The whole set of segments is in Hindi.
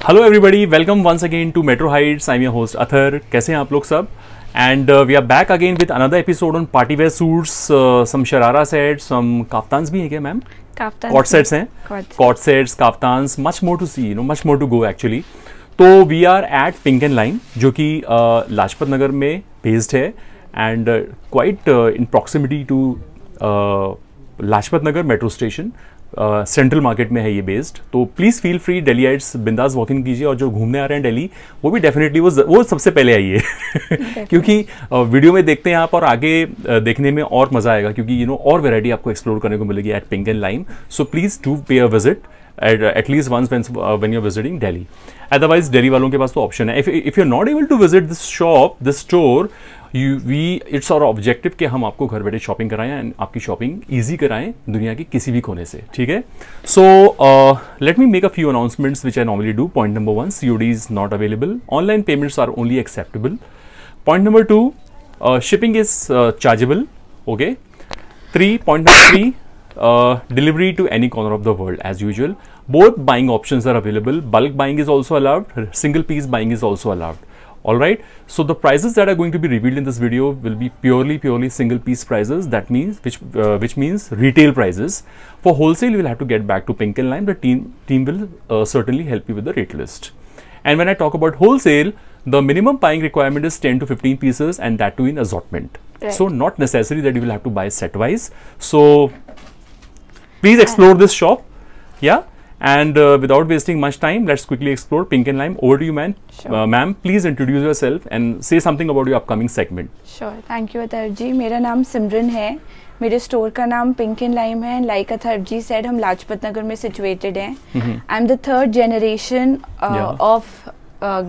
Hello everybody, welcome once again to Metro Heights. I am your host Athar. कैसे हैं आप लोग सब? And we are back again with another episode on party wear suits, some sharara sets, some kaftans भी है क्या मैम? कॉट सेट्स हैं, coord sets, kaftans, much more to see, much more to go actually. तो we are at Pink and Lime, जो कि लाजपत नगर में बेस्ड है and quite in proximity to Lajpat Nagar metro station. Central market में है ये बेस्ड। तो प्लीज़ फील फ्री, दिल्लीइट्स बिंदास वॉक इन कीजिए, और जो घूमने आ रहे हैं दिल्ली वो भी डेफिनेटली वो सबसे पहले आइए क्योंकि वीडियो में देखते हैं आप और आगे देखने में और मज़ा आएगा, क्योंकि और वैरायटी आपको एक्सप्लोर करने को मिलेगी at Pink and Lime. So please do pay a visit at least once when you're visiting Delhi. Otherwise Delhi वालों के पास तो ऑप्शन है। If you're not able to visit this shop, this store, it's our objective कि हम आपको घर बैठे शॉपिंग कराएं एंड आपकी शॉपिंग ईजी कराएं दुनिया के किसी भी कोने से, ठीक है? So let me make a few announcements which I normally do. Point number 1, COD is not available. Online payments are only acceptable. Point number 2, shipping is chargeable. Okay. Point number 3, delivery to any corner of the world as usual. Both buying options are available. Bulk buying is also allowed. Single piece buying is also allowed. All right. So the prices that are going to be revealed in this video will be purely single piece prices. That means which means retail prices. For wholesale, you will have to get back to Pink and Lime. The team will certainly help you with the rate list. And when I talk about wholesale, the minimum buying requirement is 10 to 15 pieces, and that too in assortment. Right. So not necessary that you will have to buy set wise. So please explore this shop, yeah. And without wasting much time, let's quickly explore Pink and Lime. Over to you, ma'am. Sure. Ma'am, please introduce yourself and say something about your upcoming segment. Sure. Thank you, Athar ji. मेरा नाम सिमरन है। मेरे स्टोर का नाम पिंक एंड लाइम है। लाइक अथर जी सेड, हम लाजपत नगर में सिचुएटेड हैं। I am the third generation of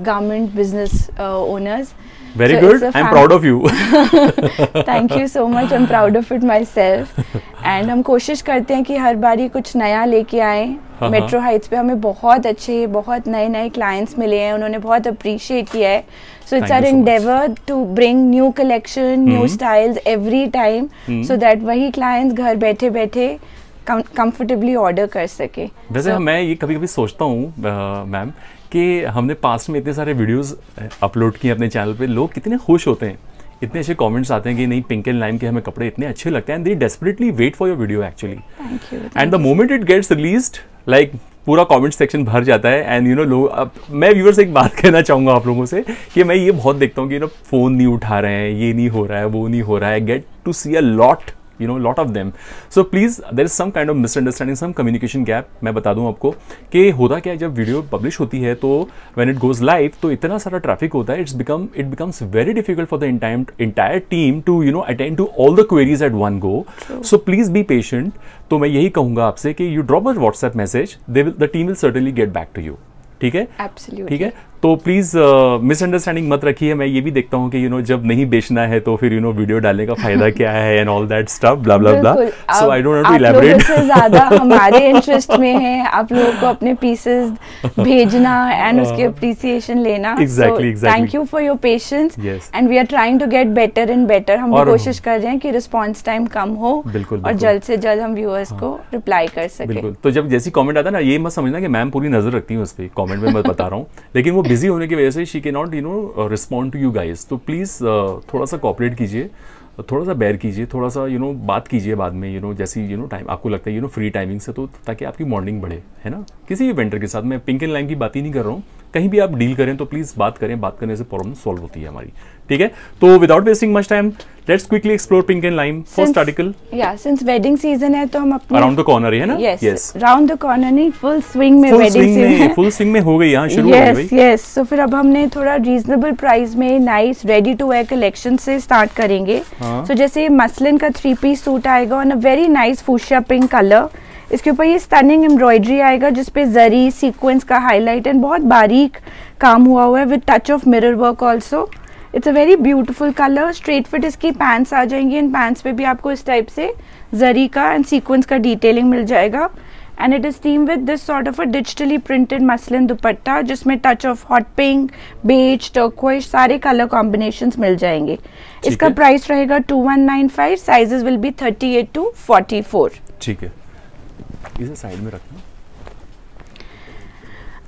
garment business owners. Very so good. I'm proud of you. Thank you so much. I'm proud of it myself. And हम कोशिश करते हैं कि हर बारी कुछ नया लेके आए। मेट्रो हाइट्स पे हमें बहुत नए क्लाइंट्स मिले हैं, उन्होंने बहुत अप्रिशिएट किया है। So it's our endeavor to bring new collection, new styles every time, so that वही clients घर बैठे बैठे कंफर्टेबली ऑर्डर कर सके। वैसे मैं ये कभी सोचता हूँ मैम कि हमने पास्ट में इतने सारे वीडियोस अपलोड किए अपने चैनल पे, लोग कितने खुश होते हैं, इतने अच्छे कमेंट्स आते हैं कि नहीं, पिंक एंड लाइम के हमें कपड़े इतने अच्छे लगते हैं, they desperately wait for your video actually. And the moment it gets released, like पूरा कमेंट सेक्शन भर जाता है। एंड लोग, मैं व्यूअर्स से एक बात कहना चाहूँगा आप लोगों से कि मैं ये बहुत देखता हूँ कि फ़ोन नहीं उठा रहे हैं, ये नहीं हो रहा है, वो नहीं हो रहा है, get to see a lot, lot of them. So please, there is some kind of misunderstanding, some communication gap. मैं बता दूं आपको कि होता क्या है, जब वीडियो पब्लिश होती है तो when it goes live तो इतना सारा ट्रैफिक होता है, it becomes very difficult for the entire team to attend to all the queries at one go. True. So please be patient. तो मैं यही कहूँगा आपसे कि you drop a WhatsApp message, the team will certainly get back to you. ठीक है? Absolutely. ठीक है, तो प्लीज मिसअंडरस्टैंडिंग मत रखिए। मैं ये भी देखता हूँ कि जब नहीं बेचना है तो फिर वीडियो डालने का फायदा क्या है and all that stuff, blah blah blah. So I don't want to elaborate. से ज्यादा हमारे इंटरेस्ट में है आप लोगों को अपने पीसेस भेजना एंड उसकी अप्रिसिएशन लेना। Exactly. Thank you for your patience and we are trying to get better and better. हम कोशिश कर रहे हैं कि रिस्पॉन्स टाइम कम हो और जल्द से जल्द हम व्यूअर्स को रिप्लाई कर सके। बिल्कुल। तो जब जैसी कॉमेंट आता है ना, ये मत समझना कि मैम पूरी नजर रखती हूँ उस पर, कॉमेंट में मैं बता रहा हूँ, लेकिन वो बिजी होने की वजह से she cannot respond to you guys. तो प्लीज़ थोड़ा सा कॉपरेट कीजिए, थोड़ा सा बेयर कीजिए, थोड़ा सा बात कीजिए बाद में जैसी टाइम आपको लगता है फ्री टाइमिंग से, तो ताकि आपकी मॉर्निंग बढ़े, है ना? किसी भी वेंडर के साथ, मैं पिंक एंड लाइम की बात ही नहीं कर रहा हूँ, कहीं भी आप डील करें तो प्लीज़ बात करें, बात करने से प्रॉब्लम सॉल्व होती है हमारी, ठीक है? तो without wasting much time, let's quickly explore pink and lime. First article, since wedding season है तो हम अपने अराउंड द कॉर्नर है ना? यस, राउंड द कॉर्नर नहीं, फुल स्विंग में वेडिंग सीजन, फुल स्विंग में हो गई, यहाँ शुरू हो गई। यस, सो फिर अब हमने थोड़ा रीजनेबल प्राइस में nice ready to wear collection से स्टार्ट करेंगे। सो जैसे मसलिन का 3-piece सूट आएगा on a very nice fuchsia pink colour. इसके ऊपर ये स्टनिंग एम्ब्रॉयडरी आएगा जिसपे जरी सीक्वेंस का हाईलाइट एंड बहुत बारीक काम हुआ है with touch of mirror work also. It's a very beautiful colour. Straight fit इसकी पैंट्स आ जाएंगी एंड पैंट्स पे भी आपको इस टाइप से जरी का एंड सीक्वेंस का डिटेलिंग मिल जाएगा। And it is team with this sort of a digitally printed muslin dupatta जिसमें touch of hot pink, beige, turquoise सारे कलर कॉम्बिनेशंस मिल जाएंगे। इसका प्राइस रहेगा 2195। Sizes will be 38 to 44। ठीक है, इसे साइड में रखना।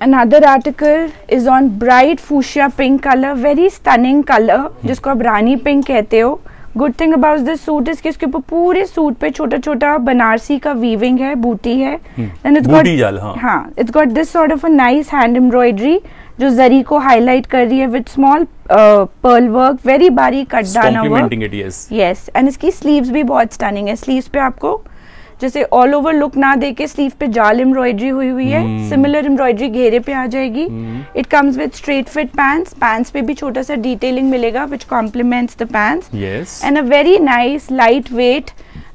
Another article is on bright fuchsia pink color, very stunning color, जिसको आप रानी पिंक कहते हो. Good thing about this suit is कि इसके ऊपर पूरे सूट पे छोटा छोटा बनारसी का वीविंग है, बूटी है. And it's got जाल, हाँ, it's got this sort of a nice hand embroidery जो जरी को हाईलाइट कर रही है with small pearl work, very बारीक कटदाना work. Yes, and इसकी sleeves भी बहुत stunning है. Sleeves पे आपको जैसे ऑल ओवर लुक ना देके स्लीव पे जाल एम्ब्रॉयडरी हुई है. सिमिलर एम्ब्रॉयडरी घेरे पे आ जाएगी. It comes with straight fit pants. Pants पे भी छोटा सा डिटेलिंग मिलेगा which complements the pants. And a very nice lightweight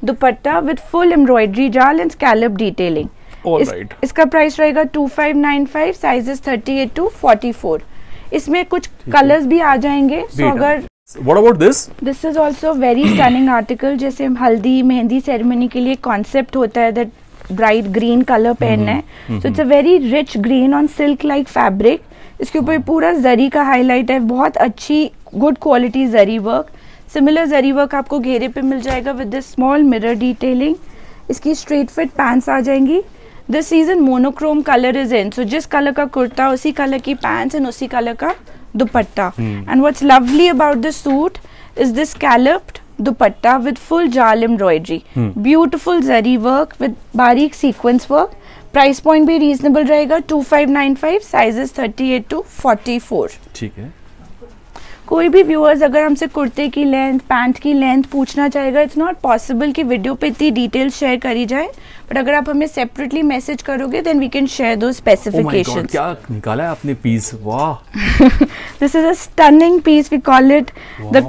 dupatta with full embroidery jaal and scallop detailing. इसका प्राइस रहेगा 2595, साइजेस 38 to 44. इसमें कुछ कलर्स भी आ जाएंगे. सो अगर What about this? This is also very stunning article. जैसे हल्दी मेहंदी सेरेमनी के लिए कॉन्सेप्ट होता है that bright green color पहनना है. So it's a very rich green on silk like fabric. इसके ऊपर पूरा जरी का हाईलाइट है. बहुत अच्छी good quality zari work. Similar zari work आपको घेरे पे मिल जाएगा with this small mirror detailing. इसकी स्ट्रेट फिट पैंट्स आ जाएंगी. This season monochrome colour is in. So जिस कलर का कुर्ता उसी कलर की पैंट्स एंड उसी कलर का dupatta. And what's lovely about this suit is this scalloped dupatta with full jal embroidery. Beautiful zari work with barik sequence work. Price point भी reasonable रहेगा 2595, sizes 38 to 44. ठीक है. कोई भी व्यूअर्स अगर हमसे कुर्ते की लेंथ, पैंट की लेंथ पूछना चाहेगा, इट्स नॉट पॉसिबल कि वीडियो पे इतनी डिटेल्स शेयर करी जाए. बट अगर आप हमें सेपरेटली मैसेज करोगे then we can share those specifications. क्या निकाला है आपने पीस, वाह. This is a stunning piece. We call it the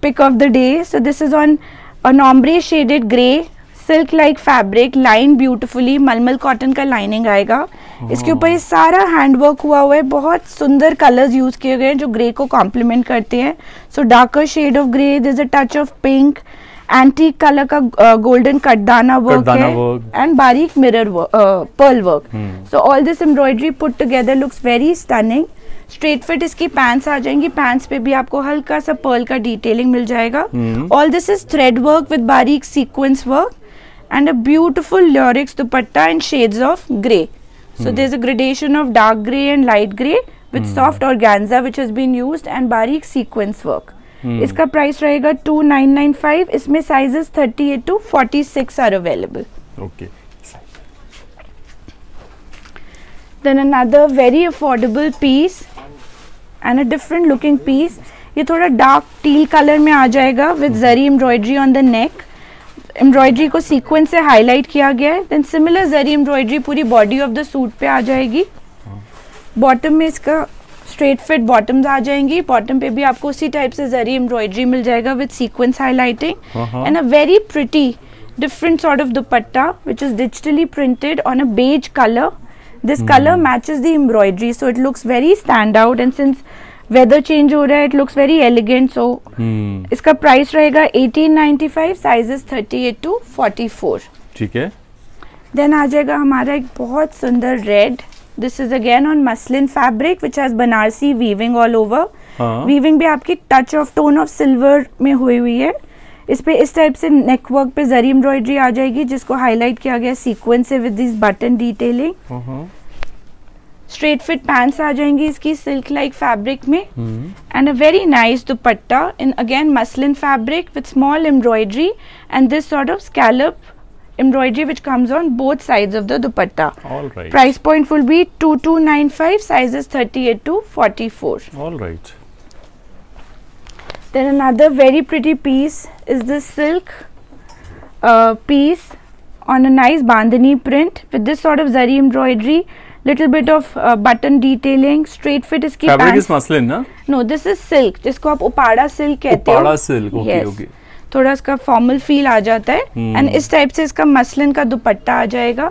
pick of the day. So this is on an ombre shaded grey silk like fabric, line beautifully, मलमल कॉटन का लाइनिंग आएगा. इसके ऊपर ये सारा हैंडवर्क हुआ है. बहुत सुंदर कलर्स यूज किए गए हैं जो ग्रे को कॉम्प्लीमेंट करते हैं. So darker shade of grey, there is a touch of pink, antique colour का गोल्डन कटदाना वर्क है एंड बारीक mirror pearl work. So all this embroidery put together looks very stunning. Straight fit इसकी पैंट्स आ जाएंगी. पैंट्स पे भी आपको हल्का सा पर्ल का डिटेलिंग मिल जाएगा. All this is thread work with बारीक sequins work and a beautiful lurex dupatta in shades of grey. So there's a gradation of dark grey and light grey with soft organza which has been used and barik sequence work. इसका प्राइस रहेगा 2995. इसमें sizes 38 to 46 are available. Okay. Then another very affordable piece and a different looking piece. ये थोड़ा डार्क टील कलर में आ जाएगा with zari embroidery on the neck. Embroidery को सीक्वेंस से हाईलाइट किया गया है. देन सिमिलर जरी एम्ब्रॉयडरी पूरी बॉडी ऑफ द सूट पे आ जाएगी. बॉटम में इसका स्ट्रेट फिट बॉटम्स आ जाएंगी. बॉटम पे भी आपको उसी टाइप से जरी एम्ब्रॉयडरी मिल जाएगा with sequence highlighting and a very pretty different sort of dupatta which is digitally printed on a beige colour. This colour matches the embroidery so it looks very stand out and since weather change हो रहा है it looks very elegant. So इसका प्राइस रहेगा 1895, साइजेस 38 to 44. ठीक है. देन आ जाएगा हमारा एक बहुत सुंदर red. This is again on muslin fabric which has Banarasi weaving all over. Weaving भी आपकी touch of tone of silver में हुई है. इस पे इस टाइप से नेक वर्क पे जरी एम्ब्रॉयडरी आ जाएगी जिसको हाईलाइट किया गया सीक्वेंस से with this button detailing. Straight fit pants आ जाएंगी इसकी सिल्क लाइक फैब्रिक में and a very nice dupatta in again muslin fabric with small embroidery and this sort of scallop embroidery which comes on both sides of the dupatta. All right. Price point will be 2295, sizes 38 to 44. All right. Then another very pretty piece is this silk piece on a nice bandhani print with this sort of zari embroidery, little bit of button detailing, straight fit iski pants. Fabric is muslin, na? No, this is silk, जिसको आप उपाड़ा silk कहते हो. Uppada silk, okay, yes. okay. थोड़ा इसका फॉर्मल फील आ जाता है एंड इस टाइप से इसका मसलिन का दुपट्टा आ जाएगा.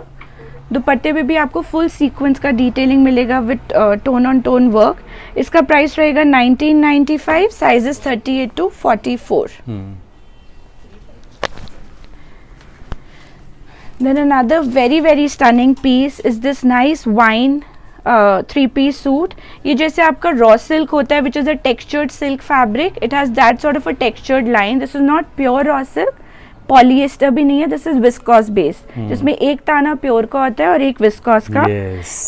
दुपट्टे पे भी आपको फुल सीक्वेंस का डिटेलिंग मिलेगा with tone on tone work. इसका प्राइस रहेगा 1995, sizes 38 to 44. Then another very very stunning piece is this nice wine 3-piece suit. ये जैसे आपका रॉ सिल्क होता है विच is a textured silk fabric. It has that sort of a textured line. This is not pure raw silk polyester भी नहीं है, दिस इज विस्कोस बेस, जिसमें एक ताना प्योर का होता है और एक विस्कोस का।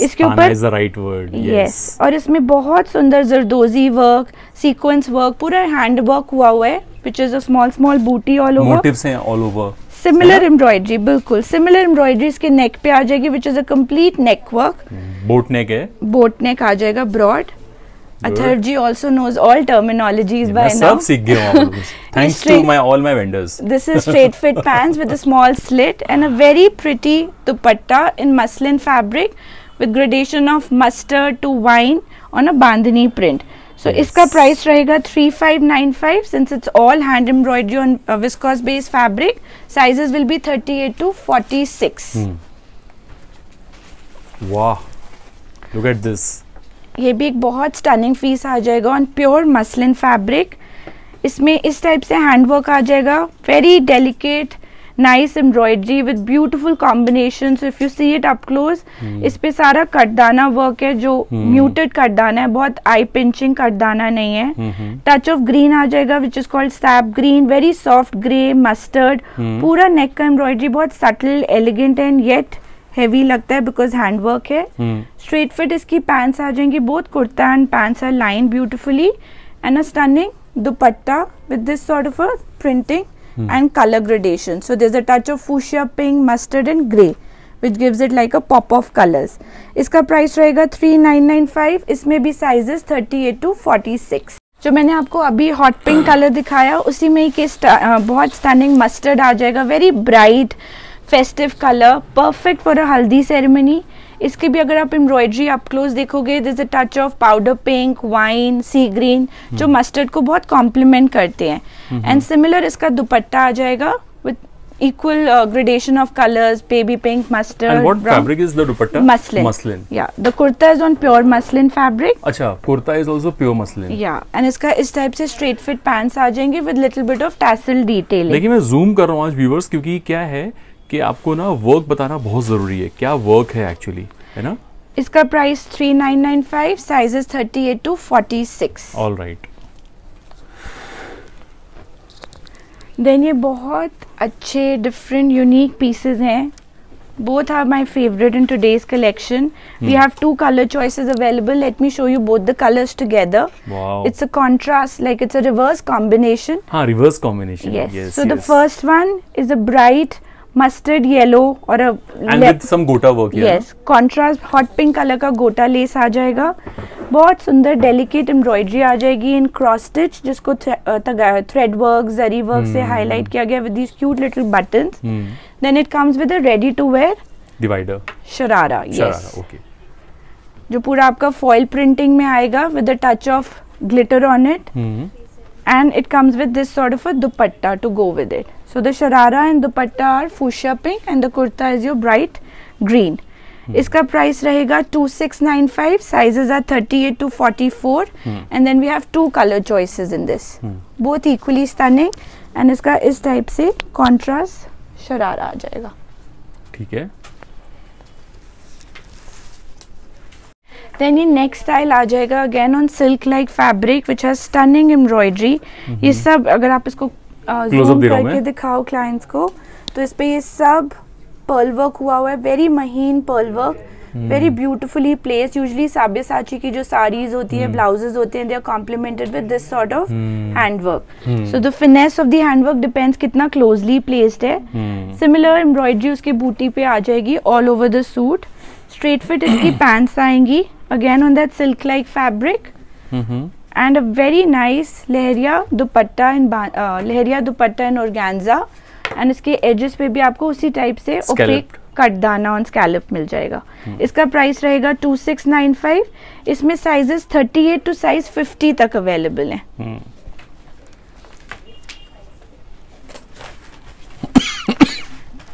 इसके ऊपर राइट वर्ड, यस, और इसमें बहुत सुंदर जरदोजी वर्क, सीक्वेंस वर्क, पूरा हैंड वर्क हुआ है, विच इज अ स्मॉल बूटी ऑल ओवर, मोटिव्स हैं ऑल ओवर, सिमिलर एम्ब्रॉयडरी, बिल्कुल सिमिलर एम्ब्रॉयडरी इसके नेक पे आ जाएगी, विच is a complete neck work. Boat नेक है, बोट नेक आ जाएगा, broad. Athar ji also knows all terminologies by now. सब सीख गया हूँ, thanks to all my vendors. This is straight fit pants with a small slit and a very pretty dupatta in muslin fabric with gradation of mustard to wine on a bandhani print. So इसका प्राइस रहेगा 3595 since it's all hand embroidery on viscose based fabric. Sizes will be 38 to 46. Wow, look at this. ये भी एक बहुत स्टनिंग पीस आ जाएगा ऑन प्योर मसलिन फैब्रिक। इसमें इस टाइप से हैंडवर्क आ जाएगा, very delicate nice embroidery with beautiful combination. So if you see it up close, इस पे सारा कटदाना वर्क है, जो म्यूटेड कटदाना है, बहुत आई पिंचिंग कटदाना नहीं है। टच ऑफ ग्रीन आ जाएगा which is called sap green, very soft grey mustard. पूरा नेक का एम्ब्रॉयडरी बहुत subtle, elegant and yet heavy लगता है बिकॉज हैंडवर्क है। स्ट्रेट फिट इसकी पैंट्स आ जाएंगी, both kurta and pants are line beautifully, and a stunning dupatta with this sort of a printing and colour gradation. So there's a touch of fuchsia, pink, mustard and grey which gives it like a pop of colors. इसका प्राइस रहेगा 3995. इसमें भी साइजेस 38 to 46. जो मैंने आपको अभी हॉट पिंक कलर दिखाया उसी में ही बहुत स्टनिंग मस्टर्ड आ जाएगा, very bright festive colour, perfect for a haldi ceremony. इसके भी अगर आप एम्ब्रॉयडरी अप क्लोज देखोगे, this is a touch of powder pink, wine, sea green, जो मस्टर्ड को बहुत कॉम्प्लीमेंट करते हैं. एंड सिमिलर इसका दुपट्टा आ जाएगा with equal gradation of colors, baby pink, mustard. And what fabric is the dupatta? Muslin. Muslin. Yeah, the kurta is on pure muslin fabric. अच्छा, kurta is also pure muslin. Yeah, and इसका इस टाइप से straight fit pants आ जाएंगे with little bit of tassel detailing. लेकिन मैं zoom कर रहा हूँ आज viewers, क्योंकि क्या है कि आपको ना वर्क बताना बहुत जरूरी है, क्या वर्क है एक्चुअली, है ना. इसका price 3995, sizes 38 to 46. All right. Then ये बहुत अच्छे डिफरेंट यूनिक पीसेस हैं. Both are my favourite in today's collection. We have two colour choices available. Let me show you both the colours together. It's a contrast, like it's a reverse combination. हाँ, reverse combination. Yes. So the first one is a bright mustard yellow और and with some gota work. Yes, contrast hot pink colour का गोटा लेस आ जाएगा. बहुत सुंदर डेलिकेट एम्ब्रॉयडरी आ जाएगी इन क्रॉस स्टिच, जिसको थ्रेड वर्क, जरी वर्क से हाईलाइट किया गया with these cute little buttons. Then it comes with a ready to wear divider sharara. Yes, okay, जो पूरा आपका फॉइल प्रिंटिंग में आएगा with a touch of glitter on it. And it comes with this sort of a dupatta to go with it. So the sharara and dupatta are fuchsia pink and the kurta is your bright green. इसका प्राइस रहेगा 2695. Sizes are 38 to 44. And then we have two color choices in this. Both equally stunning. And इसका इस टाइप से contrast शरारा आ जाएगा. ठीक है. Then ये next style आ जाएगा again on silk like fabric which has stunning embroidery. ये सब अगर आप इसको zoom करके दिखाओ क्लाइंट्स को, तो इस पे ये सब पर्ल वर्क हुआ है, वेरी महीन pearl work, very beautifully placed. Usually Sabyasachi की जो साड़ीज होती है, ब्लाउजेस होते हैं, they are complemented with this sort of handwork. So the finesse of the handwork depends कितना क्लोजली प्लेस्ड है. सिमिलर एम्ब्रॉयडरी उसकी बूटी पे आ जाएगी all over the suit. Straight fit इसकी पैंट्स आएंगी again on that silk like fabric. And a very nice leheria dupatta in organza. And इसके edges पे भी आपको उसी टाइप से opaque कटदाना on scallop मिल जाएगा. इसका प्राइस रहेगा 2695. इसमें साइजेस 38 to size 50 तक अवेलेबल हैं.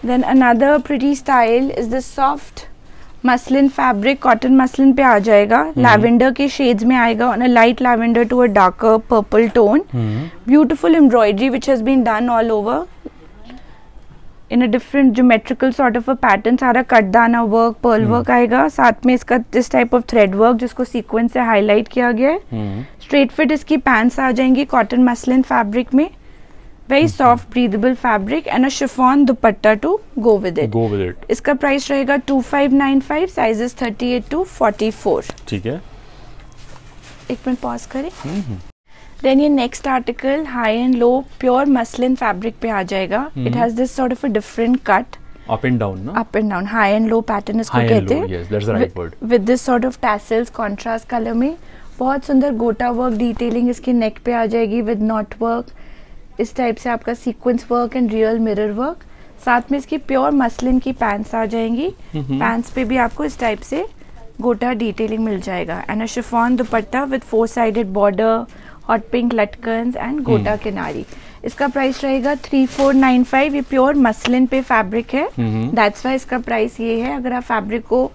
Then another pretty style is the soft muslin fabric, cotton muslin पे आ जाएगा. लैवेंडर के शेड्स में आएगा, on a light lavender to a darker purple tone. Beautiful embroidery which has been done all over in a different geometrical sort of a pattern. सारा कटदाना वर्क, पर्ल वर्क आएगा. साथ में इसका this type of thread work जिसको सीक्वेंस से हाईलाइट किया गया है. स्ट्रेट फिट इसकी पैंट्स आ जाएंगी कॉटन मसलिन फैब्रिक में. Very soft breathable fabric and a chiffon dupatta to go with it. इसका प्राइस रहेगा 2595, साइजेस 38 to 44। ठीक है, एक मिनट पॉज करें। देन ये next article high and low pure muslin fabric पे आ जाएगा। It has this sort of a different cut, up and down ना, up and down, high and low pattern इसको कहते हैं, with this sort of tassels contrast colour में। बहुत सुंदर गोटा वर्क डिटेलिंग इसके नेक पे आ जाएगी विद नॉट वर्क, इस टाइप से आपका sequence work and real mirror work. साथ में इसकी प्योर मसलिन की पैंट्स आ जाएंगी, पैंट्स पे भी आपको इस टाइप से गोटा डिटेलिंग मिल जाएगा and a chiffon dupatta with 4 sided border, hot pink लटकन्स एंड गोटा किनारी। इसका प्राइस रहेगा 3495। ये प्योर मसलिन पे फैब्रिक है, दैट्स वाई इसका प्राइस ये है। अगर आप फैब्रिक को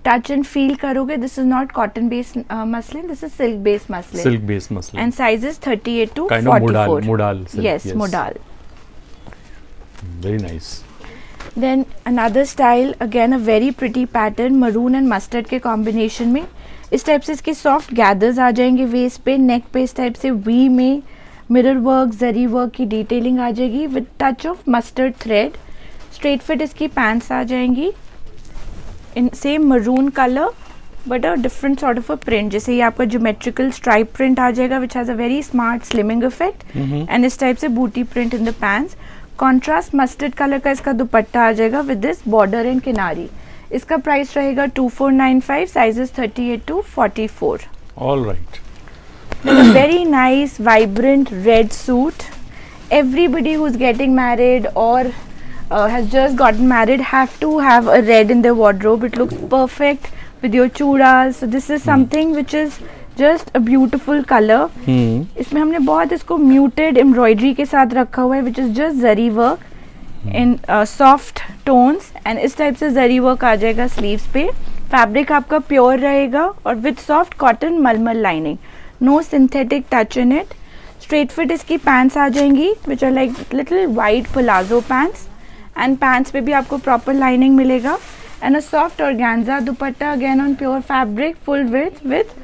टच एंड फील करोगे, this is not cotton based muslin, this is silk based muslin, silk based muslin and sizes 38 to 44। modal silk, yes, modal, very nice। then another style, again a very pretty pattern, maroon and mustard के कॉम्बिनेशन में। इस टाइप से इसके सॉफ्ट गैदर्स आ जाएंगे वेस्ट पे, नेक पे इस टाइप से वी में मिरर वर्क, जरी वर्क की डिटेलिंग आ जाएगी with touch of mustard thread. Straight fit इसकी पैंट्स आ जाएंगी in same maroon colour but a different sort of a print. जैसे ये आपका ज्योमेट्रिकल स्ट्राइप प्रिंट आ जाएगा which has a very smart slimming effect, and इस टाइप से बूटी print in the pants. Contrast mustard colour का इसका दुपट्टा आ जाएगा विद दिस बॉर्डर एंड किनारी। इसका प्राइस रहेगा 2495, sizes 38 to 44। All right. Very nice vibrant red suit. Everybody who's getting married or has just gotten married have to have a red in their wardrobe. It looks perfect with your chudas. So this is something which is just a beautiful color. इसमें हमने बहुत इसको muted embroidery के साथ रखा हुआ है which is just zari work in soft tones, and इस टाइप से जरी वर्क आ जाएगा स्लीव्स पे। फैब्रिक आपका प्योर रहेगा और विद सॉफ्ट कॉटन मलमल lining, no synthetic touch in it. Straight fit इसकी पैंट्स आ जाएंगी which are like little wide palazzo pants, and pants पे भी आपको प्रॉपर लाइनिंग मिलेगा and a soft organza dupatta again on pure fabric, full with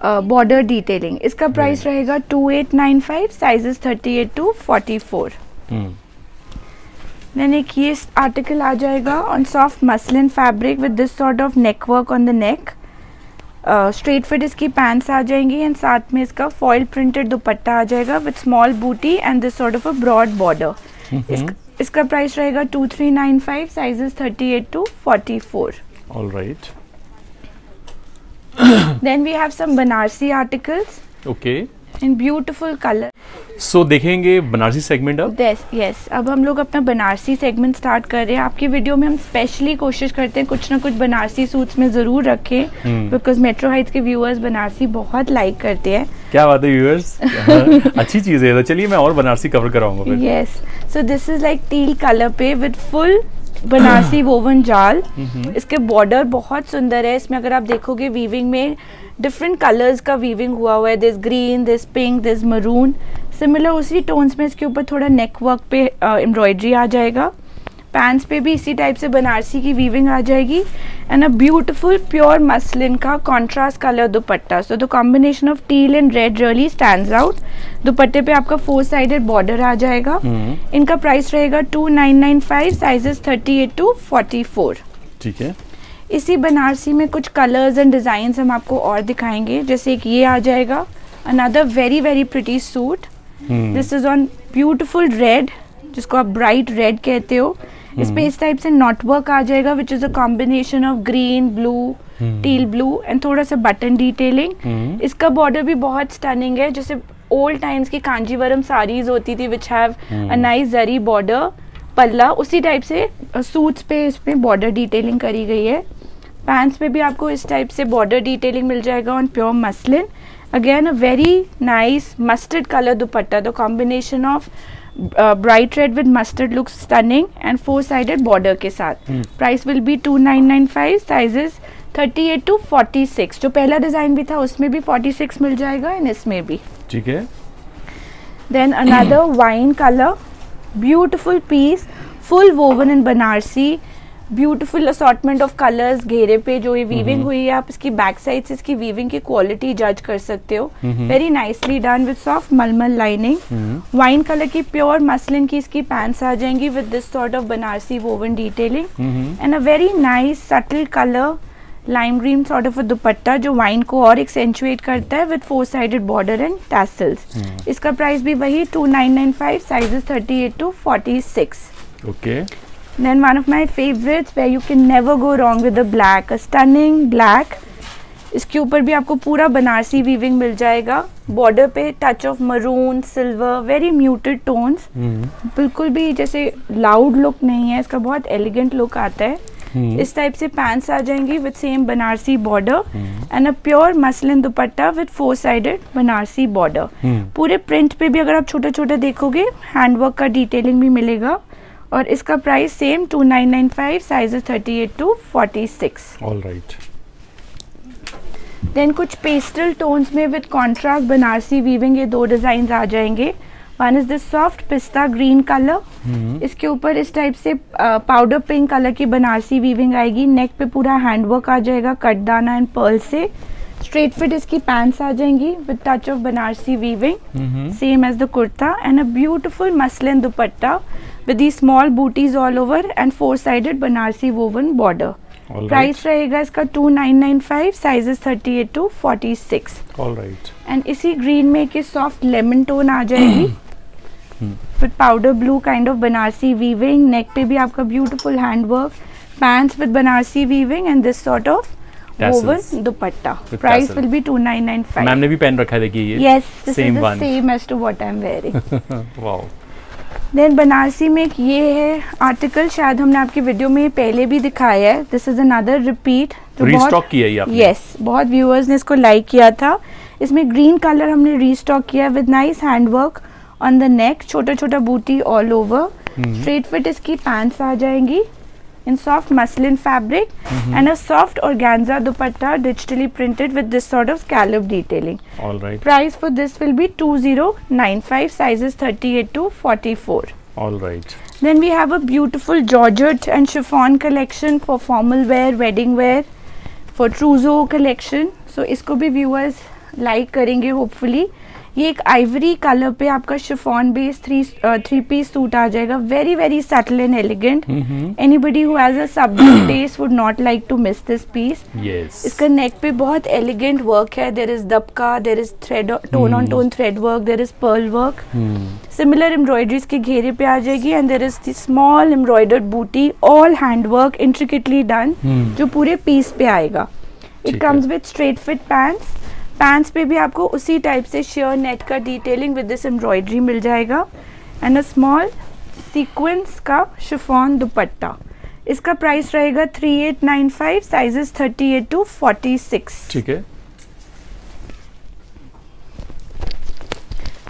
border detailing. इसका प्राइस रहेगा 2895, साइजेस 38 to 44। देन एक ये आर्टिकल आ जाएगा on soft muslin fabric with this sort of neck work on the neck. Straight fit इसकी पैंट्स आ जाएंगी एंड साथ में इसका फॉइल प्रिंटेड दुपट्टा आ जाएगा with small booti and this sort of a broad border. इसका प्राइस रहेगा 2395, sizes 38 to 44। All right. Then we have some Banarasi articles. Okay. In beautiful colour. So देखेंगे बनारसी सेगमेंट अब। यस, अब हम लोग अपना बनारसी सेगमेंट स्टार्ट कर रहे हैं। आपकी वीडियो में हम स्पेशली कोशिश करते हैं कुछ ना कुछ बनारसी सूट्स में जरूर रखें, बिकॉज मेट्रो हाइट्स के व्यूअर्स बनारसी बहुत लाइक करते हैं। क्या बात है व्यूअर्स, अच्छी चीज है। तो चलिए मैं और बनारसी कवर कराऊंगा। Yes, so this is like teal colour पे विद फुल बनारसी वोवन जाल। इसके बॉर्डर बहुत सुंदर है। इसमें अगर आप देखोगे वीविंग में डिफरेंट कलर्स का वीविंग हुआ है, this green, this pink, this maroon, similar उसी टोन्स में इसके ऊपर थोड़ा नेक वर्क पे एम्ब्रॉयडरी आ जाएगा। पैंट्स पे भी इसी टाइप से बनारसी की वीविंग आ जाएगी and a beautiful pure muslin का contrast colour dupatta. So the combination of teal and red really stands out. दुपट्टे पे आपका 4 साइडेड बॉर्डर आ जाएगा। इनका प्राइस रहेगा 2995, साइजेस 38 to 44। ठीक है। इसी बनारसी में कुछ कलर्स एंड डिजाइन हम आपको और दिखाएंगे। जैसे एक ये आ जाएगा, another very very pretty suit. This is on beautiful red, जिसको आप ब्राइट रेड कहते हो। इस पे इस टाइप से नॉट वर्क आ जाएगा which is a combination of green, blue, teal blue and थोड़ा सा बटन डिटेलिंग। इसका बॉर्डर भी बहुत स्टनिंग है, जैसे ओल्ड टाइम्स की कांजीवरम साड़ीज होती थी which have a nice zari border पल्ला, उसी टाइप से सूट्स पे इसमें बॉर्डर डिटेलिंग करी गई है। पैंट्स पे भी आपको इस टाइप से बॉर्डर डिटेलिंग मिल जाएगा on pure muslin. Again a very nice mustard colour dupatta. The combination of bright read with mustard looks stunning and 4 sided border के साथ। Price will B 2995, sizes 38 to 46। जो पहला डिजाइन भी था उसमें भी 46 मिल जाएगा एंड इसमें भी। ठीक है। Then another wine colour, beautiful piece, full woven in Banarasi beautiful assortment of colours घेरे पे जो ये वीविंग हुई है, आप इसकी बैक साइड से इसकी वीविंग की क्वालिटी जज कर सकते हो. Very nicely done with soft मलमल लाइनिंग. वाइन कलर की प्योर मसलिन की इसकी पैंट्स आ जाएंगी with this sort of Banarasi woven detailing and a very nice subtle colour lime green sort of अ दुपट्टा जो वाइन को और एक्सेंचुएट करता है with 4 sided border and tassels. इसका प्राइस भी वही 2995, sizes 38 to 46. Okay. Then one of my favorites where you can never go wrong with the black, a stunning black. इसके ऊपर भी आपको पूरा बनारसी वीविंग मिल जाएगा. बॉर्डर पे touch of maroon, silver, very muted tones. बिल्कुल भी जैसे लाउड लुक नहीं है, इसका बहुत एलिगेंट लुक आता है. इस टाइप से पैंट्स आ जाएंगी with same Banarasi border and a pure muslin dupatta with 4 sided Banarasi border. पूरे प्रिंट पे भी अगर आप छोटा छोटा देखोगे हैंडवर्क का डिटेलिंग भी मिलेगा. और इसका price same 2995, sizes 38 to 46. Alright. Then कुछ पेस्टल टोन्स में विद कॉन्ट्रास्ट बनारसी वीविंग ये 2 डिजाइन आ जाएंगे. One is this soft pista green colour. इसके ऊपर इस टाइप से पाउडर पिंक कलर की बनारसी वीविंग आएगी. नेक पे पूरा हैंडवर्क आ जाएगा कटदाना एंड पर्ल से. स्ट्रेट फिट इसकी पैंट्स आ जाएंगी with touch of Banarasi weaving same as the kurta and a beautiful muslin dupatta with these small booties all over and 4-sided Banarasi woven border. Price रहेगा इसका 2995, साइजेस 38 to 46. Alright. एंड इसी ग्रीन में एक सॉफ्ट लेमन टोन आ जाएगी with powder blue kind of Banarasi weaving. Neck पे भी आपका beautiful handwork, pants with Banarasi weaving and this sort of woven dupatta. Price will B 2995. Ma'am ने भी पहन रखा है, देखिए ये. Yes, this is the same as to what I am wearing. Wow. Then Banarasi में एक ये है आर्टिकल, शायद हमने आपकी वीडियो में पहले भी दिखाया है. This is another repeat. Restock किया है आपने. यस, बहुत व्यूअर्स ने इसको लाइक किया था. इसमें ग्रीन कलर हमने रीस्टॉक किया with nice handwork on the neck, छोटा छोटा बूटी ऑल ओवर. स्ट्रेट फिट इसकी पैंट्स आ जाएंगी in soft muslin fabric and a soft organza dupatta digitally printed with this sort of scallop detailing. All right. Price for this will be 2095, sizes 38 to 44. All right. Then we have a beautiful georgette and chiffon collection for formal wear, wedding wear, for trousseau collection. So इसको भी viewers like करेंगे hopefully. ये एक आइवरी कलर पे आपका शिफॉन बेस 3 पीस सूट आ जाएगा. Very very subtle and elegant. Anybody who has a subdued taste would not like to miss this piece. इसका नेक पे बहुत एलिगेंट वर्क है. There is dabka, there is thread, tone on tone thread work, there is pearl work. Similar embroideries के घेरे पे आ जाएगी and there is the small embroidered booti, all handwork intricately done, जो पूरे पीस पे आएगा. It comes with straight fit pants. Pants पे भी आपको उसी टाइप से शेयर नेट का डिटेलिंग विद दिस एम्ब्रॉयडरी मिल जाएगा एंड अ स्मॉल सीक्वेंस का शिफॉन दुपट्टा. इसका प्राइस रहेगा 3895, साइजेस 38 to 46. ठीक है.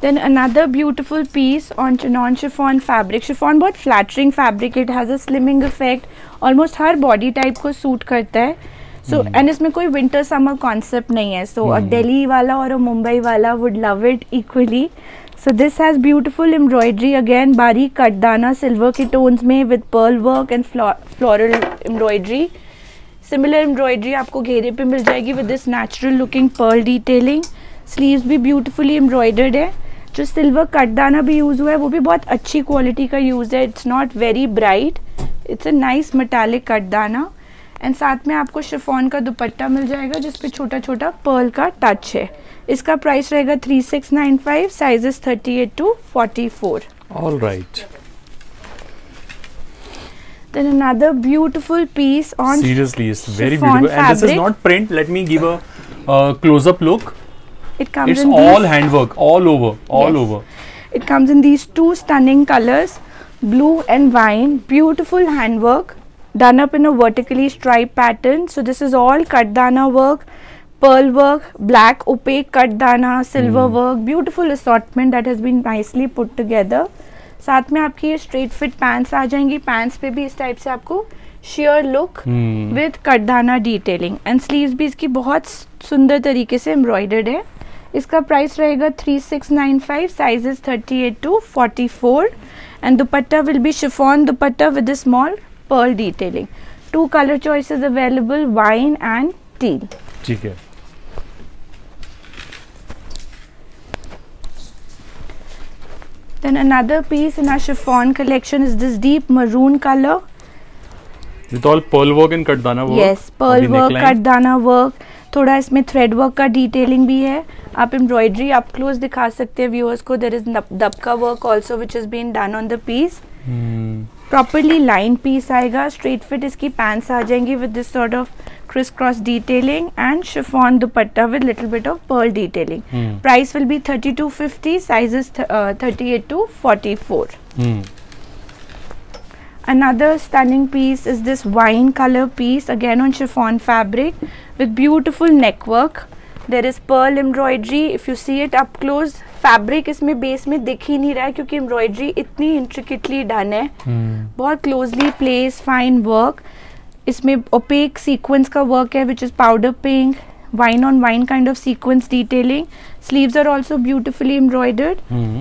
Then another beautiful piece on chinon chiffon fabric. Chiffon बहुत flattering fabric, it has a slimming effect, almost her body type को suit करता है. So and इसमें कोई winter summer concept नहीं है. So a Delhi वाला और a Mumbai वाला would love it equally. So this has beautiful embroidery again, बारीक कटदाना silver के tones में with pearl work and floral embroidery. Similar embroidery आपको घेरे पे मिल जाएगी with this natural looking pearl detailing. Sleeves भी beautifully embroidered है. जो सिल्वर कटदाना भी यूज हुआ है वो भी बहुत अच्छी क्वालिटी का यूज है. It's not very bright, it's a nice metallic katdana and साथ में आपको शिफॉन का दुपट्टा मिल जाएगा जिसपे छोटा छोटा पर्ल का टच है. इसका प्राइस रहेगा 3695, sizes 38 to 44. All right. Then another beautiful piece on seriously, it's very beautiful fabric. And this is not print. Let me give a close-up look. It comes it's in all handwork, all over, all yes. over. It comes in these 2 stunning colors, blue and wine. Beautiful handwork done up in a vertically striped pattern. So this is all katdana work, pearl work, black opaque katdana, silver work. Beautiful assortment that has been nicely put together. साथ में आपकी ये स्ट्रेट फिट पैंट्स आ जाएंगी. पैंट्स पे भी इस टाइप से आपको sheer look with katdana detailing and sleeves भी इसकी बहुत सुंदर तरीके से एम्ब्रॉयडर्ड है. इसका प्राइस रहेगा 3695, sizes 38 to 44 and dupatta will be chiffon dupatta with a small pearl detailing. 2 color choices available, wine and teal. ठीक है. Then another piece in our chiffon collection is this deep maroon color. With all pearl work and कटदाना work. Yes, pearl work, कटदाना work. थोड़ा इसमें थ्रेड वर्क का डिटेलिंग भी है. आप एम्ब्रॉयडरी अप क्लोज दिखा सकते हैं व्यूअर्स को. There is dabka work also which is been done on the piece. Properly line piece आएगा. स्ट्रेट फिट इसकी पैंट्स आ जाएंगी with this sort of criss cross detailing and chiffon dupatta with little bit of pearl detailing. Price will be 3250, sizes 38 to 44. Another stunning piece is this wine color piece, again on chiffon fabric with beautiful neck work. There is pearl embroidery. If you see it up close, fabric इसमें base में दिख ही नहीं रहा है क्योंकि embroidery इतनी intricately done है. बहुत closely placed fine work. इसमें opaque sequence का work है which is powder pink, wine on wine kind of sequence detailing. Sleeves are also beautifully embroidered.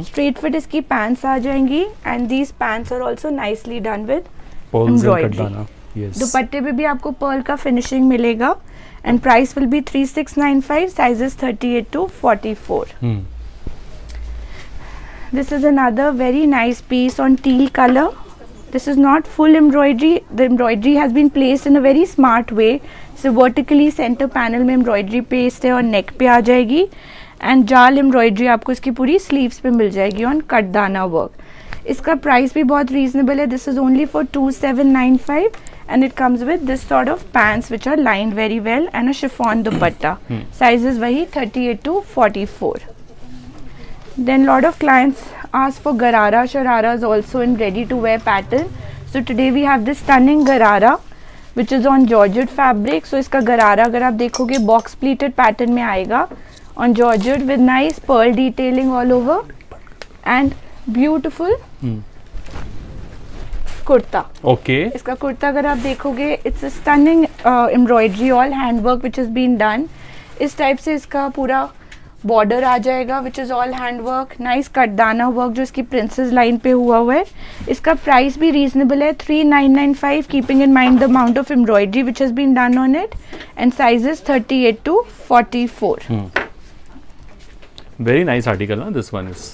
Straight fit इसकी pants आ जाएंगी and these pants are also nicely done with embroidery. Yes. दुपट्टे पे भी आपको pearl का finishing मिलेगा and price will be 3695, sizes 38 to 44. This is another very nice piece on teal color. This is not full embroidery. The embroidery has been placed in a very smart way. So vertically center panel में embroidery paste है और neck पे आ जाएगी and जाल embroidery आपको इसकी पूरी sleeves पे मिल जाएगी on कटदाना work. इसका price भी बहुत reasonable है. This is only for 2795 and it comes with this sort of pants which are lined very well and a chiffon dupatta. Sizes वही 38 to 44. Then lot of clients ask for garara shararas also in ready to wear pattern. So today we have this stunning garara which is on georgette fabric. So इसका garara अगर आप देखोगे box pleated pattern में आएगा on georgette with nice pearl detailing all over and beautiful kurta. Okay. इसका kurta अगर आप देखोगे it's a stunning embroidery all hand work which has been done. इस type से इसका पूरा बॉर्डर आ जाएगा which is all hand work. Nice katdana work जो इसकी प्रिंसेस लाइन पे हुआ है. इसका प्राइस भी रीजनेबल है 3995 keeping in mind the amount of embroidery which has been done on it and sizes 38 to 44. Very nice article ना this one is.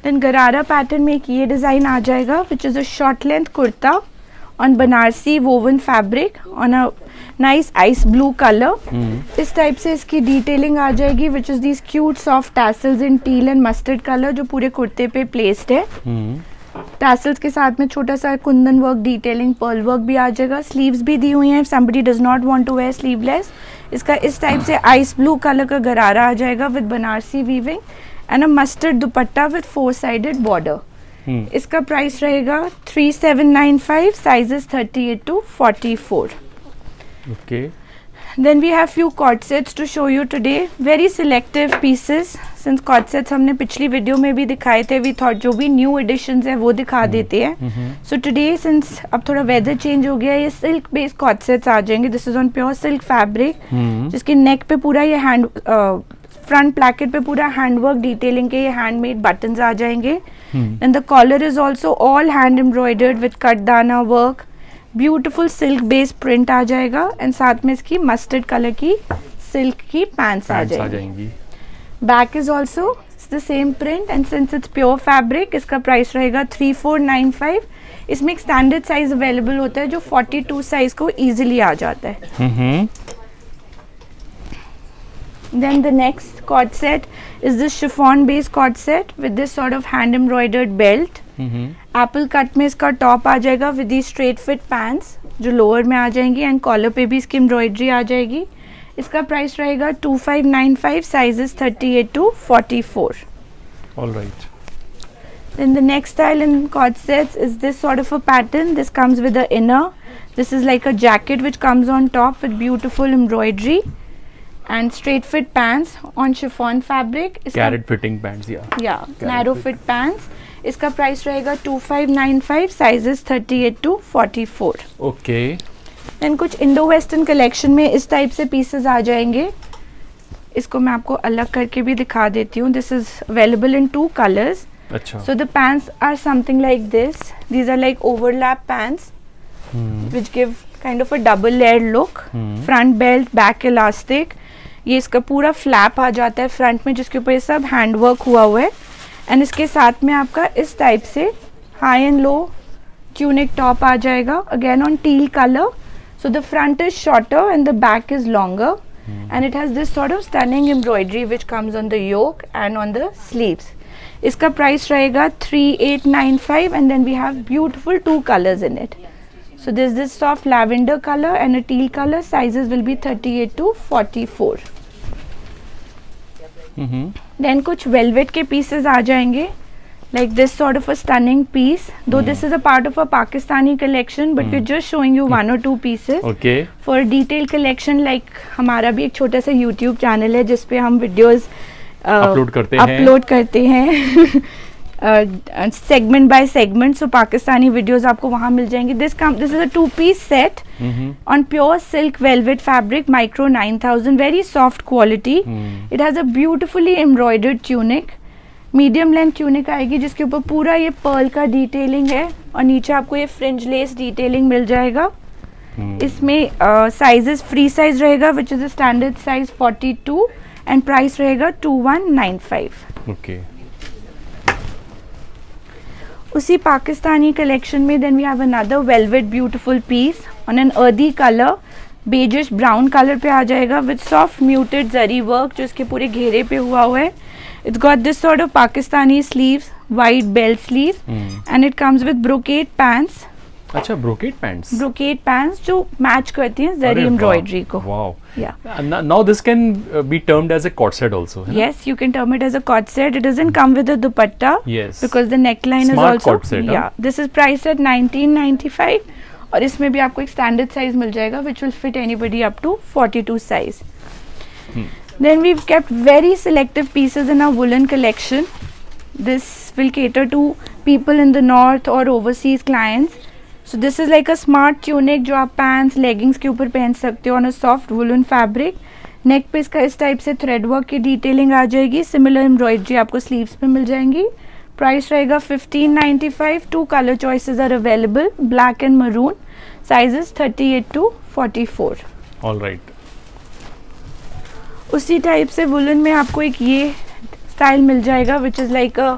Then gharara pattern में एक ये डिजाइन आ जाएगा which is a short length kurta on Banarasi woven fabric on a nice ice blue color. इस टाइप से इसकी डिटेलिंग आ जाएगी which is these cute soft tassels in teal and mustard color जो पूरे कुर्ते पे placed है. tassels के साथ में छोटा सा Kundan work detailing pearl work भी आ जाएगा. स्लीव्स भी दी हुई हैं if somebody does not want to wear sleeveless. इसका इस टाइप से आइस ब्लू कलर का गरारा आ जाएगा with Banarasi weaving and a mustard dupatta with 4-sided border. इसका प्राइस रहेगा 3795, sizes 38 to 44. Okay. Then we have few cord sets to show you today. Very selective pieces. Since cord sets हमने पिछली वीडियो में भी दिखाए थे, we thought जो भी न्यू एडिशंस है वो दिखा देते हैं. So today since अब थोड़ा वेदर चेंज हो गया, ये सिल्क बेस्ड cord sets आ जाएंगे. This is on pure silk fabric. जिसके नेक पे पूरा ये हैंड फ्रंट प्लैकेट पे पूरा हैंडवर्क डिटेलिंग के ये हैंडमेड बटन्स आ जाएंगे. And the collar is also all hand embroidered with katdana work. Beautiful silk based print आ जाएगा एंड साथ में इसकी मस्टर्ड कलर की सिल्क की पैंट्स आ जाएंगी. Back is also the same print and since it's pure fabric इसका प्राइस रहेगा 3495. इसमें एक स्टैंडर्ड साइज अवेलेबल होता है जो 42 साइज को इजीली आ जाता है. Then the next cord set is this chiffon based cord set with this sort of hand embroidered belt. Apple cut में इसका टॉप आ जाएगा with these straight fit pants जो लोअर में आ जाएंगी एंड कॉलर पे भी इसकी एम्ब्रॉयडरी आ जाएगी. इसका प्राइस रहेगा 2595, sizes 38 to 44. All right. Then the next style in cord sets is this sort of a pattern. This comes with the inner. This is like a jacket which comes on top with beautiful embroidery. And straight fit pants on chiffon fabric. Carrot fitting pants, yeah. Narrow fit pants. इसका प्राइस रहेगा 2595, साइजेस 38 to 44. Okay. Then कुछ इंडो वेस्टर्न कलेक्शन में इस टाइप से पीसेस आ जाएंगे. इसको मैं आपको अलग करके भी दिखा देती हूँ. This is available in 2 colors. अच्छा. So the pants are something like this. These are like overlap pants, which give kind of a double layered look. Front belt, back elastic. ये इसका पूरा फ्लैप आ जाता है फ्रंट में, जिसके ऊपर ये सब हैंड वर्क हुआ हुआ है. एंड इसके साथ में आपका इस टाइप से high and low tunic top आ जाएगा, again on teal colour. So the front is shorter and the back is longer, and it has this sort of stunning embroidery which comes on the yoke and on the sleeves. इसका प्राइस रहेगा 3895, and then we have beautiful 2 colours in it. So this is this soft lavender color and a teal color. Sizes will be 38 to 44. Then कुछ velvet के pieces आ जाएंगे, like this sort of a stunning piece. Though this is a part of a Pakistani collection, but we're just showing you 1 or 2 pieces. Okay. For a detailed collection, like हमारा भी एक छोटा सा YouTube channel है जिसपे हम videos upload करते हैं. Segment by segment. So Pakistani videos आपको वहां मिल जाएंगे. This is a 2-piece set on pure silk velvet fabric, micro 9000, very soft quality. It has a beautifully embroidered tunic, medium length tunic आएगी जिसके ऊपर पूरा ये पर्ल का डिटेलिंग है, और नीचे आपको ये फ्रिंज लेस डिटेलिंग मिल जाएगा. इसमें साइजेस फ्री साइज रहेगा which is a standard size 42, and price रहेगा 2195. ओके. उसी पाकिस्तानी कलेक्शन में then we have another velvet beautiful piece on an earthy colour, beigeish brown colour पे आ जाएगा with soft muted zari work जो इसके पूरे घेरे पे हुआ है. It's got this sort of Pakistani sleeves, wide belt sleeve, and it comes with brocade pants. अच्छा, ब्रोकेड पैंट्स. ब्रोकेड पैंट्स जो मैच करती हैं जरी एम्ब्रॉयडरी को. Wow. Yeah. Now this can be termed as a corset set also. Yes, you can term it as a corset set. It doesn't come with a dupatta. Yes. Because the neckline Smart is also. corset set, yeah. This is priced at 1995. और इसमें भी आपको एक स्टैंडर्ड साइज मिल जाएगा which will fit anybody up to 42 size. Then we've kept very selective pieces in our woolen collection. This will cater to people in the north or overseas clients. So this is like a smart tunic जो आप पैंट्स लेगिंग्स के ऊपर पहन सकते हो on a soft woolen fabric. नेक पे इसका इस टाइप से थ्रेड वर्क की डिटेलिंग आ जाएगी. सिमिलर एम्ब्रॉयडरी आपको स्लीव्स पे मिल जाएंगी. प्राइस रहेगा 1595. 2 colour choices are available, black and maroon. Sizes 38 to 44. All right. उसी टाइप से वुलन में आपको एक ये स्टाइल मिल जाएगा which is like a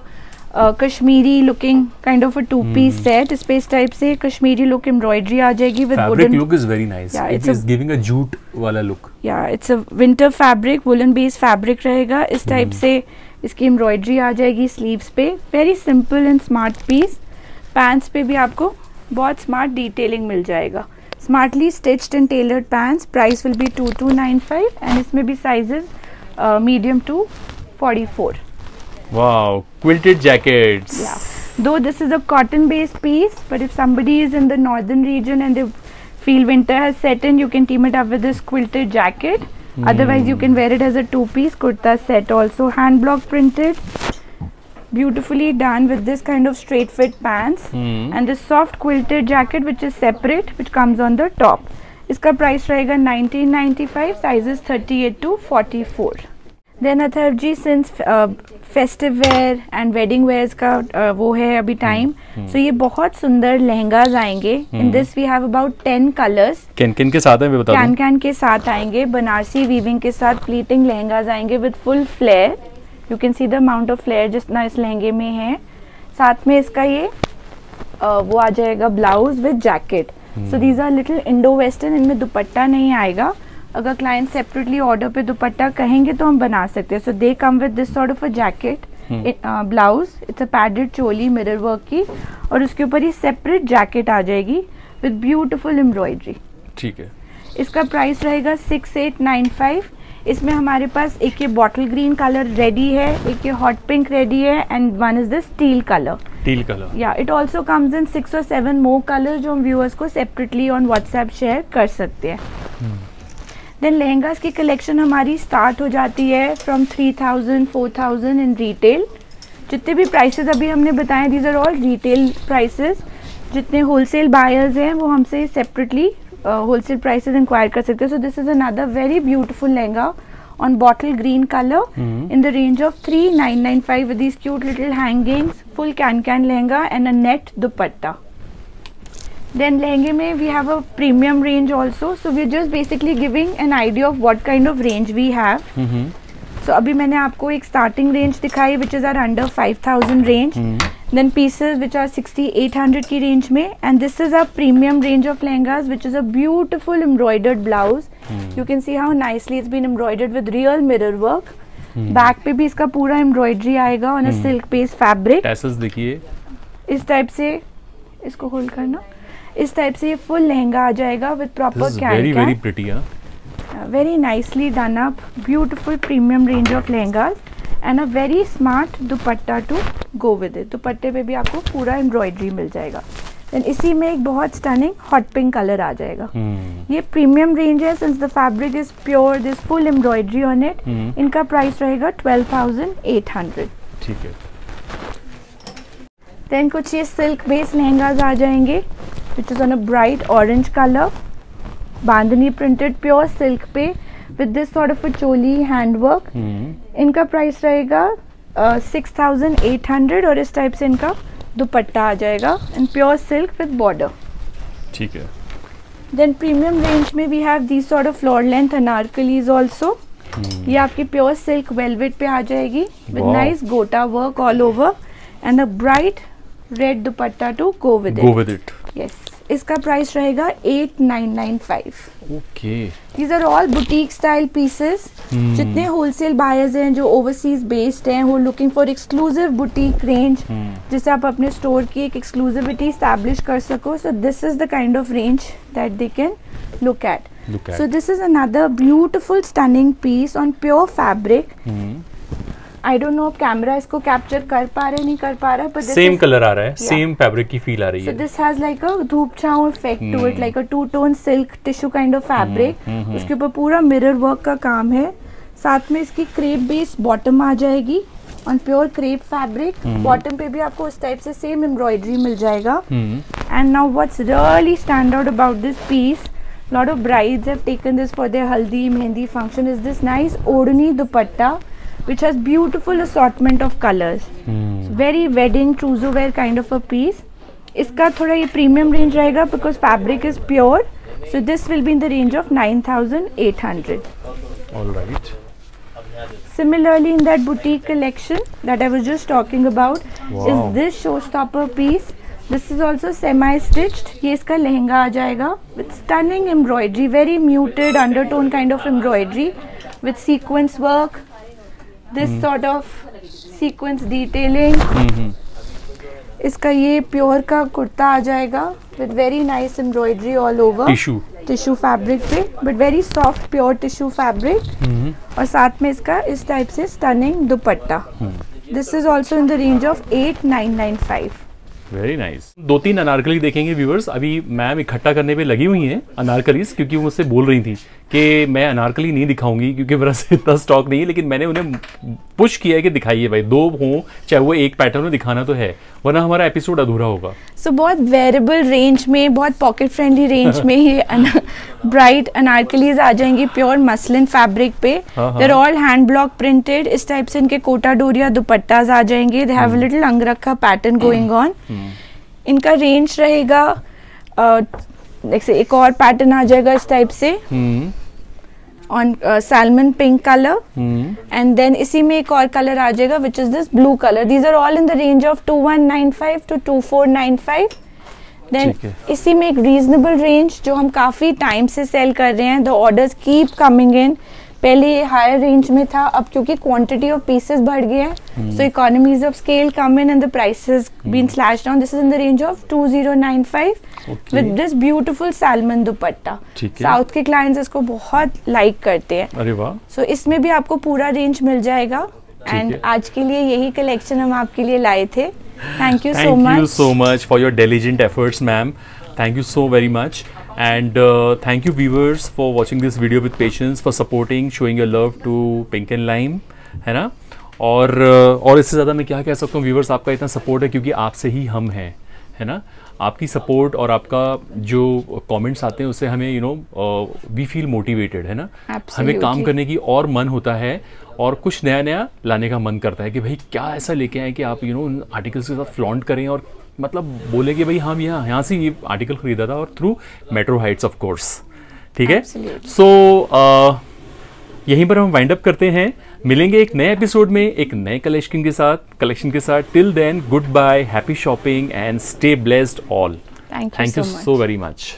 Kashmiri looking kind of a 2-piece set. इस पे इस टाइप से कश्मीरी लुक एम्ब्रॉयडरी आ जाएगी with wooden. Look is very nice. It is giving a jute वाला लुक. या it's a winter fabric, woollen based fabric रहेगा. इस टाइप से इसकी एम्ब्रॉयडरी आ जाएगी स्लीव्स पे. Very simple and smart piece. Pants पे भी आपको बहुत स्मार्ट डिटेलिंग मिल जाएगा. Smartly stitched and tailored pants. Price will be 2295, and इसमें भी sizes medium to 44. Wow, quilted jackets. Yeah, though this is a cotton based piece, but if somebody is in the northern region and they feel winter has set in, you can team it up with this quilted jacket. Otherwise you can wear it as a 2-piece kurta set also. Hand block printed, beautifully done with this kind of straight fit pants, and this soft quilted jacket which is separate, which comes on the top. इसका प्राइस रहेगा 1995. sizes 38 to 44. Then Atharva ji, since festive wear and wedding wears का वो है अभी टाइम, सो ये बहुत सुंदर लहंगाज आएंगे. In this we have about 10 colours. Can के साथ है, मैं बता दूं. कैन के साथ आएंगे, बनारसी वीविंग के साथ प्लीटिंग लहंगाज आएंगे with full flare. You can see the amount of flare जितना इस लहंगे में है. साथ में इसका ये वो आ जाएगा blouse with jacket. So these are little Indo western. इनमें दुपट्टा नहीं आएगा. अगर क्लाइंट सेपरेटली ऑर्डर पे दुपट्टा कहेंगे तो हम बना सकते हैं. So they come with this sort of a jacket, blouse. It's a padded choli mirror work की, और उसके ऊपर ही सेपरेट जैकेट आ जाएगी विद ब्यूटीफुल एम्ब्रॉयडरी. ठीक है. इसका प्राइस रहेगा 6895. इसमें हमारे पास एक ये बॉटल ग्रीन कलर रेडी है, एक ये हॉट पिंक रेडी है, and one is this teal colour. Teal colour. या it also comes in 6 or 7 more colour जो हम व्यूअर्स को सेपरेटली ऑन व्हाट्सएप शेयर कर सकते हैं. देन लहंगास की कलेक्शन हमारी स्टार्ट हो जाती है फ्रॉम 3000 4000 इन रिटेल. जितने भी प्राइसेस अभी हमने बताए these are all retail prices. जितने होलसेल बायर्स हैं वो हमसे सेपरेटली होलसेल प्राइसेस इंक्वायर कर सकते हैं. सो this is another very beautiful lehenga on bottle green colour in the range of 3995 with these cute little hangings, full can lehenga and a net dupatta. Then लहंगे में we have a premium range also, so we're just basically giving an idea of what kind of range we have. So अभी मैंने आपको एक starting range दिखाई which is our under 5000 range. Then pieces which are 6800 की range में, and this is our premium range of lehengas which is a beautiful embroidered blouse. You can see how nicely it's been embroidered with real mirror work. Back पे भी इसका पूरा embroidery आएगा on a silk based fabric. Tassels देखिए इस टाइप से, इसको होल्ड करना, इस टाइप से ये फुल लहंगा आ जाएगा with proper can very pretty, very nicely done up, beautiful premium range of lehengas and a very smart dupatta to go with it. दुपट्टे पे भी आपको पूरा एम्ब्रॉयडरी मिल जाएगा. देन इसी में एक बहुत स्टनिंग हॉट पिंक कलर आ जाएगा. ये प्रीमियम रेंज है since the fabric is pure, this full embroidery on it. इनका प्राइस रहेगा 12,800. ठीक है. देन कुछ ये सिल्क बेस्ड लहंगास आ जाएंगे which is on a bright orange color, bandhani printed pure silk पे with this sort of a choli handwork. इनका प्राइस रहेगा 6,800 और इस टाइप से इनका दुपट्टा आ जाएगा in pure silk with border. ठीक है. Then premium range में we have these sort of floor length anarkalis also. ये आपकी pure silk velvet पे आ जाएगी with nice gota work all over and a bright red dupatta to go with it. Yes. इसका प्राइस रहेगा 8,995. Okay. These are all boutique style pieces. जितने होलसेल बायर्स हैं जो ओवरसीज बेस्ड हैं, who are looking for exclusive boutique range, जिससे आप अपने स्टोर की एक एक्सक्लूसिविटी एस्टैब्लिश कर सको. So this is the kind of range that they can look at. So this is another beautiful stunning piece on pure fabric. I don't know camera इसको कैप्चर कर पा रहा है नहीं कर पा रहा, पर सेम कलर आ रहा है, सेम फैब्रिक की फील आ रही है. So this has like a dhoop chhaon effect to it, like a two tone silk tissue kind of fabric. उसके ऊपर पूरा मिरर वर्क का काम है. साथ में इसकी क्रेप बेस्ड बॉटम आ जाएगी on pure crepe fabric. Bottom पे भी आपको उस टाइप से सेम एम्ब्रॉयडरी मिल जाएगा. And now what's really stand out about this piece, lot of brides have taken this for their Haldi Mehndi function, is this nice odhni dupatta which has beautiful assortment of colors. Very wedding trousseau wear kind of a piece. इसका थोड़ा ये premium range रहेगा because fabric is pure. So this will be in the range of 9,800. All right. Similarly, in that boutique collection that I was just talking about, is this showstopper piece. This is also semi-stitched. ये इसका लहंगा आ जाएगा with stunning embroidery, very muted undertone kind of embroidery with sequence work. This sort of sequence detailing. इसका ये प्योर का कुर्ता आ जाएगा with very nice embroidery all over. Tissue fabric पे, but very soft pure tissue fabric. और साथ में इसका इस टाइप से stunning dupatta. This is also in the range of 8,995. Very nice. 2-3 Anarkali देखेंगे व्यूअर्स. अभी मैम इकट्ठा करने पे लगी हुई हैं अनारकलीज, क्योंकि वो मुझसे बोल रही थी कि मैं अनारकली नहीं दिखाऊंगी क्योंकि मेरा से इतना स्टॉक नहीं है, लेकिन मैंने उन्हें पुश किया है कि दिखाइए भाई, 2 हों चाहे वो एक पैटर्न में दिखाना तो है, वरना हमारा एपिसोड अधूरा होगा. सो बहुत वेरेबल रेंज में, बहुत पॉकेट फ्रेंडली रेंज में ये ब्राइट अनारकलीज आ जाएंगी प्योर मसलिन फैब्रिक पे. They're all hand block printed. इस टाइप से इनके कोटा डोरिया दुपट्टाज आ जाएंगे. They have a little angrakha pattern going on. इनका रेंज रहेगा, जैसे एक और पैटर्न आ जाएगा इस टाइप से on salmon pink colour, and then इसी में एक और कलर आ जाएगा which is this blue colour. These are all in the range of 2195 to 2495. Then इसी में एक रीजनेबल रेंज जो हम काफी टाइम से सेल कर रहे हैं. The orders keep coming in. पहले ये हायर रेंज में था, अब क्योंकि क्वांटिटी ऑफ पीसेस बढ़ गए हैं, so economies of scale come in and the prices been slash down. This is in the range of 2095 with this beautiful salmon dupatta. South के क्लाइंट्स इसको बहुत लाइक करते हैं. अरे वाह. सो इसमें भी आपको पूरा रेंज मिल जाएगा. एंड आज के लिए यही कलेक्शन हम आपके लिए लाए थे. Thank you so much for your diligent efforts, ma'am. Thank you so very much. And thank you viewers for watching this video with patience, for supporting, showing your love to Pink and Lime, है ना. और इससे ज़्यादा मैं क्या कह सकता हूँ व्यूवर्स, आपका इतना सपोर्ट है क्योंकि आपसे ही हम हैं, है ना. आपकी सपोर्ट और आपका जो कमेंट्स आते हैं उससे हमें वी फील मोटिवेटेड, है ना. हमें काम करने की और मन होता है. और कुछ नया नया लाने का मन करता है कि भाई क्या ऐसा लेके आए कि आप उन आर्टिकल्स के साथ फ्लॉन्ट करें और मतलब बोले कि भाई हम यहाँ से ये आर्टिकल खरीदा था और through metro Heights of course. ठीक है, सो यहीं पर हम वाइंड अप करते हैं। मिलेंगे एक नए एपिसोड में एक नए कलेक्शन के साथ। Till then, goodbye, happy shopping and stay blessed all. Thank you so very much.